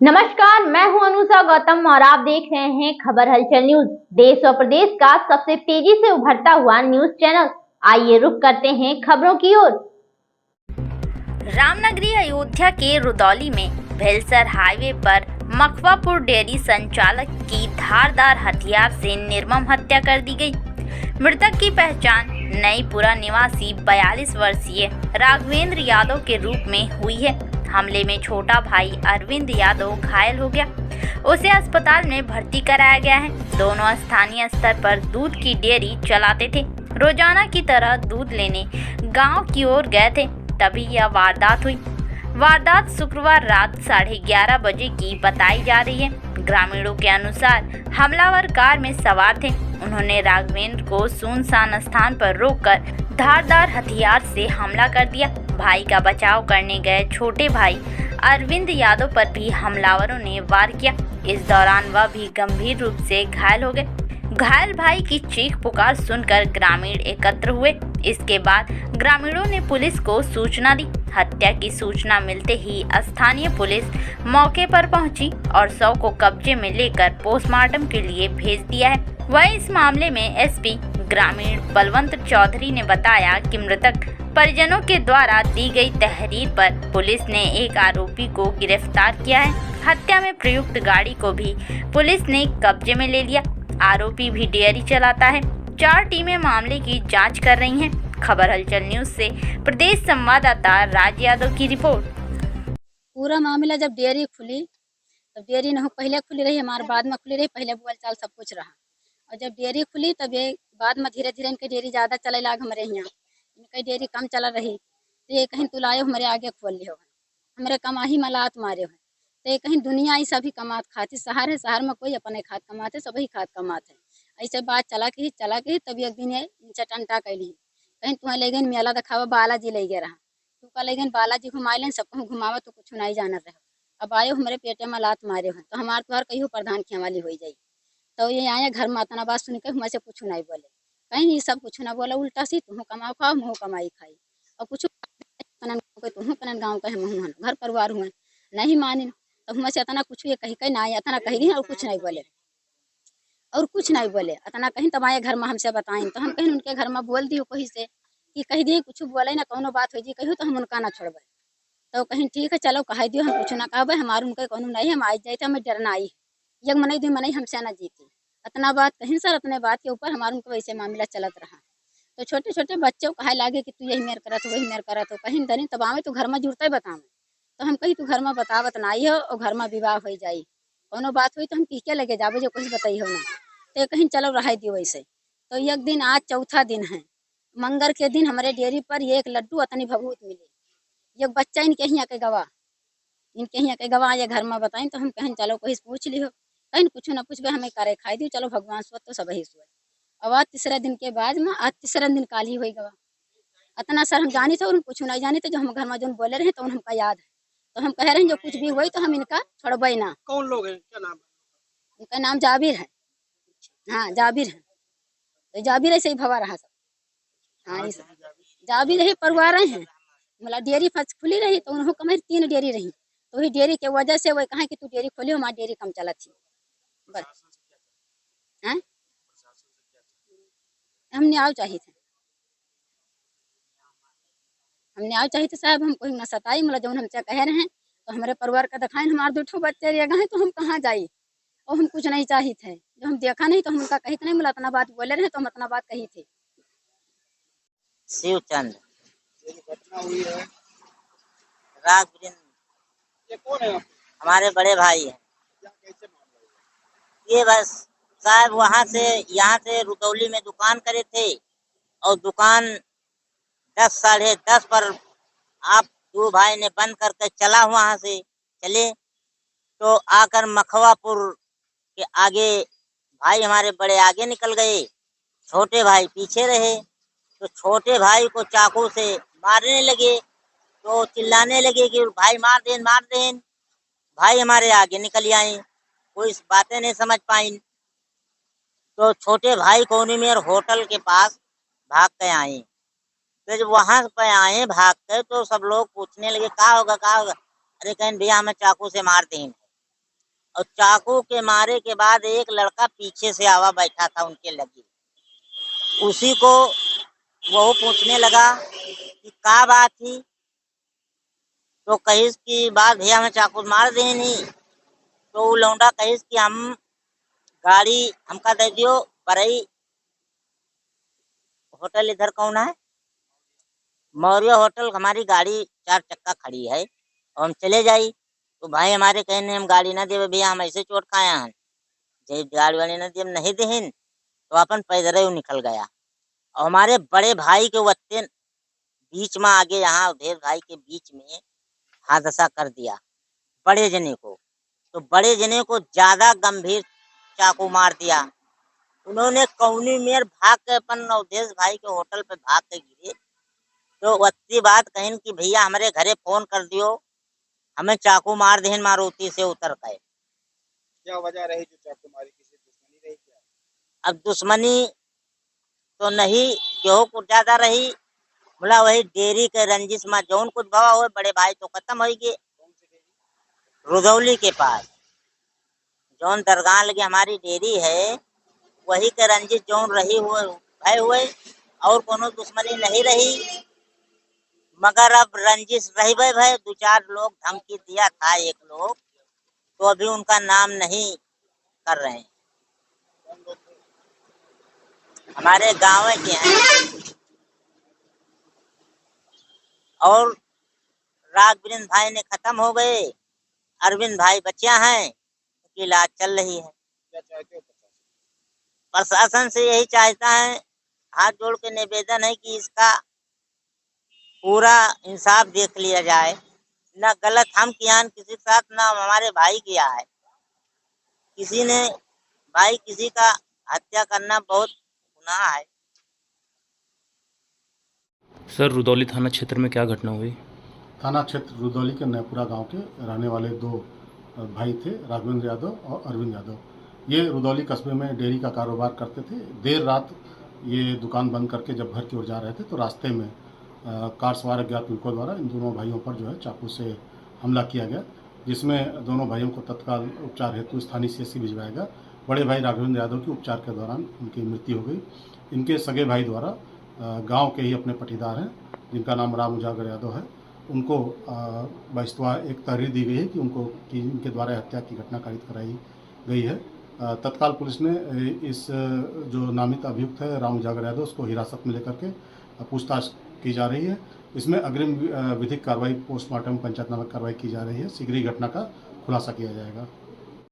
नमस्कार, मैं हूं अनुषा गौतम और आप देख रहे हैं खबर हलचल न्यूज। देश और प्रदेश का सबसे तेजी से उभरता हुआ न्यूज चैनल। आइए रुक करते हैं खबरों की ओर। रामनगरी अयोध्या के रुदौली में भेलसर हाईवे पर मखवापुर डेयरी संचालक की धारदार हथियार से निर्मम हत्या कर दी गई। मृतक की पहचान नईपुरा निवासी 42 वर्षीय राघवेंद्र यादव के रूप में हुई है। हमले में छोटा भाई अरविंद यादव घायल हो गया, उसे अस्पताल में भर्ती कराया गया है। दोनों स्थानीय स्तर पर दूध की डेयरी चलाते थे। रोजाना की तरह दूध लेने गांव की ओर गए थे, तभी यह वारदात हुई। वारदात शुक्रवार रात 11:30 बजे की बताई जा रही है। ग्रामीणों के अनुसार हमलावर कार में सवार थे। उन्होंने राघवेंद्र को सुनसान स्थान पर रोककर धारदार हथियार से हमला कर दिया। भाई का बचाव करने गए छोटे भाई अरविंद यादव पर भी हमलावरों ने वार किया। इस दौरान वह भी गंभीर रूप से घायल हो गए। घायल भाई की चीख पुकार सुनकर ग्रामीण एकत्र हुए। इसके बाद ग्रामीणों ने पुलिस को सूचना दी। हत्या की सूचना मिलते ही स्थानीय पुलिस मौके पर पहुंची और शव को कब्जे में लेकर पोस्टमार्टम के लिए भेज दिया है। वहीं इस मामले में एसपी ग्रामीण बलवंत चौधरी ने बताया कि मृतक परिजनों के द्वारा दी गई तहरीर पर पुलिस ने एक आरोपी को गिरफ्तार किया है। हत्या में प्रयुक्त गाड़ी को भी पुलिस ने कब्जे में ले लिया। आरोपी भी डेयरी चलाता है। 4 टीमें मामले की जांच कर रही हैं। खबर हलचल न्यूज से प्रदेश संवाददाता राज यादव की रिपोर्ट। पूरा मामला जब डेयरी खुली तब डेयरी न पहले खुली रही, हमारे बाद में खुली रही। पहले बोल चाल सब कुछ रहा, और जब डेयरी खुली तब ये बाद में धीरे धीरे इनकी डेयरी ज़्यादा चले लाग। हमारे यहाँ इनकी डेयरी कम चल रही तो ये कहीं तुलाए हमारे आगे खोल लियो है, हमारे कमाही मलात मारे हो तो ये कहीं दुनिया ही सभी कमात खाती। शहर है, शहर में कोई अपने खाद कमाते, सभी खाद कमाते। ऐसे बात चला के तब एक दिन इनसे टंटा कैली, कहीं तुम्हें ले गए मेला दिखावा, बालाजी ले गए रहा। तू का ले गए बालाजी घुमा लें, सबको घुमावा तो कुछ नहीं जाना रहे। अब आयो हमारे पेटे में लात मारे हो तो हमारे तुम्हार कहीं प्रधान खेवाली हो जाई। तो ये आए घर में इतना बात सुन के हमें से कुछ नहीं बोले, कहीं ये सब कुछ ना बोला। उल्टा सी तुम कमाओ खाओ, मुँह कमाई खाई और कुछ तुम कनन गाँव कहे मुँह घर परिवार हुए नहीं माने तो हमें से इतना कुछ ये कही ना इतना कही और कुछ नहीं बोले, और कुछ नहीं बोले। इतना कहीं तब आए घर में हमसे बताएं तो हम कहीं उनके घर में बोल दियो कहीं से कि कह दिए कुछ बोले ना कोनो बात हो जी कही तो हम उनका ना छोड़बे। तो कहीं ठीक है चलो कह दियो, हम कुछ ना कहबे, हमारे उनके कोनो नहीं, हम आज जाते हमें डरना आई यग मनाई दी मनाई हमसे ना जीती। इतना बात कहीं सर, इतने बात के ऊपर हमारे उनको वैसे मामला चलत रहा। तो छोटे छोटे बच्चों कहे लागे कि तू यही मेर करत वही मेर करत हो, कहीं धनी तब आवे तो घर में जुड़ते बतावे तो हम कही तू घर में बतावत ना आई हो और घर में विवाह हो जाई, कोनो बात हुई तो हम पीके लगे जाबे जो कुछ बताई हो ना। तो कहीं चलो रह दियो वैसे। तो एक दिन आज चौथा दिन है, मंगर के दिन हमारे डेयरी पर ये एक लड्डू अतनी भभूत मिली। एक बच्चा इनके यहाँ के गवाह ये घर में बताएं तो हम कहें चलो कोई पूछ लियो, कहीं कुछ ना कुछ हमें करे खाई दी, चलो भगवान सो तो सब ही सो। अब आज तीसरा दिन के बाद में आज तीसरा दिन काली हुई गवा। इतना सर हम जानी थे और कुछ नहीं जानी थे, जो हम घर में जो बोले रहे तो हमका याद है। तो हम कह रहे हैं जो कुछ भी हुई तो हम इनका छोड़बे ना। कौन लोग हैं, क्या नाम है? उनका नाम जाबिर है। हाँ जाबिर है, तो जाबिर ऐसे ही भवा रहा सब। हाँ जाबिर ही परिवार रहे हैं। मतलब डेयरी खुली रही तो उन्होंने कम 3 डेयरी रही, तो वही डेयरी के वजह से वही कहा कि तू डेयरी खोली, हमारी डेयरी कम चला थी बस। हैं हमने आओ चाहिए थे, साहब हमको न सताई, मतलब जो हमसे कह रहे हैं तो हमारे परिवार का दिखाएं, हमारे 2 बच्चे रह गए तो हम कहाँ जाए, और हम कुछ नहीं चाहिए थे। जो हम देखा नहीं तो हम उनका कही नहीं, मतलब इतना बात बोले रहे तो हम इतना बात कही थी। शिवचंद घटना हुई है, राघवेंद्र ये कौन है? हमारे बड़े भाई हैं। क्या कैसे मामला हुआ? ये बस साहब वहाँ से यहाँ से रुदौली में दुकान करे थे और दुकान 10 साढ़े 10 पर आप 2 भाई ने बंद करके चला वहाँ से चले तो आकर मखवापुर के आगे भाई हमारे बड़े आगे निकल गए, छोटे भाई पीछे रहे। तो छोटे भाई को चाकू से मारने लगे तो चिल्लाने लगे कि भाई मार दें मार दें। भाई हमारे आगे निकल आए, कोई बातें नहीं समझ पाई तो छोटे भाई कोने में और होटल के पास भाग के आए। तो जब वहां पे आए भाग के तो सब लोग पूछने लगे क्या होगा, अरे कहीं भैया हमें चाकू से मार दें। और चाकू के मारे के बाद एक लड़का पीछे से आवा बैठा था उनके लगी, उसी को वो पूछने लगा कि क्या बात थी, तो कहिस की बात भैया हमें चाकू मार दे नहीं, तो वो लौंडा कहिस कि हम गाड़ी हमका दे दियो, बरई होटल इधर कौन है, मौर्य होटल, हमारी गाड़ी 4 चक्का खड़ी है और हम चले जाई। तो भाई हमारे कहने हम गाड़ी ना देवे भैया, हम ऐसे चोट खाया हैं, जब गाड़ी वाले ने हम नहीं देहिन तो अपन पैदल ही निकल गया। और हमारे बड़े भाई के वत्ते बीच में आगे, यहाँ अवधेश भाई के बीच में हादसा कर दिया बड़े जने को। तो बड़े जने को ज्यादा गंभीर चाकू मार दिया। उन्होंने कौनी में भाग के अपन अवधेश भाई के होटल पे भाग के गिरे। तो वत्ती बात कहिन कि भैया हमारे घरे फोन कर दियो, हमें चाकू मार देहिन, मारुति से उतर गए। क्या वजह रही जो चाकू मारी, किसी दुश्मनी रही क्या? अब दुश्मनी तो नहीं, केहू कुछ ज्यादा रही, बोला वही डेयरी के रंजिश में जौन कुछ भवा हुए, बड़े भाई तो खत्म हो गए। कौन सी डेयरी? रुदौली के पास जौन दरगाह लगे हमारी डेयरी है, वही के रंजिश जौन रही हुए और कोनो दुश्मनी नहीं रही। मगर अब रंजिश रही भाई 2-4 लोग धमकी दिया था, एक लोग, तो अभी उनका नाम नहीं कर रहे हैं, कौन लोग थे? हमारे गाँव के हैं। और राघविंद्र भाई ने खत्म हो गए, अरविंद भाई बच्चियां हैं, उनकी इलाज चल रही है। क्या चाहते हो प्रशासन से यही चाहता है, हाथ जोड़ के निवेदन है कि इसका पूरा इंसाफ देख लिया जाए, न गलत हम किया किसी के साथ, न हमारे भाई किया है। किसी ने भाई किसी का हत्या करना बहुत गुनाह है। सर, रुदौली थाना क्षेत्र में क्या घटना हुई? थाना क्षेत्र रुदौली के नयपुरा गांव के रहने वाले 2 भाई थे, राघवेंद्र यादव और अरविंद यादव। ये रुदौली कस्बे में डेयरी का कारोबार करते थे। देर रात ये दुकान बंद करके जब घर की ओर जा रहे थे तो रास्ते में कार सवार अज्ञात युवकों द्वारा इन दोनों भाइयों पर जो है चाकू से हमला किया गया, जिसमें दोनों भाइयों को तत्काल उपचार हेतु स्थानीय CHC भिजवाया गया। बड़े भाई राघवेंद्र यादव की उपचार के दौरान उनकी मृत्यु हो गई। इनके सगे भाई द्वारा गांव के ही अपने पटीदार हैं, जिनका नाम राम उजागर यादव है, उनको बहिस्तवा एक तहरीर दी गई है कि इनके द्वारा हत्या की घटना कारित कराई गई है। तत्काल पुलिस ने इस जो नामित अभियुक्त है राम उजागर यादव, उसको हिरासत में लेकर के पूछताछ की जा रही है। इसमें अग्रिम विधिक कार्रवाई पोस्टमार्टम पंचायतनामा कार्रवाई की जा रही है। शीघ्र ही घटना का खुलासा किया जाएगा।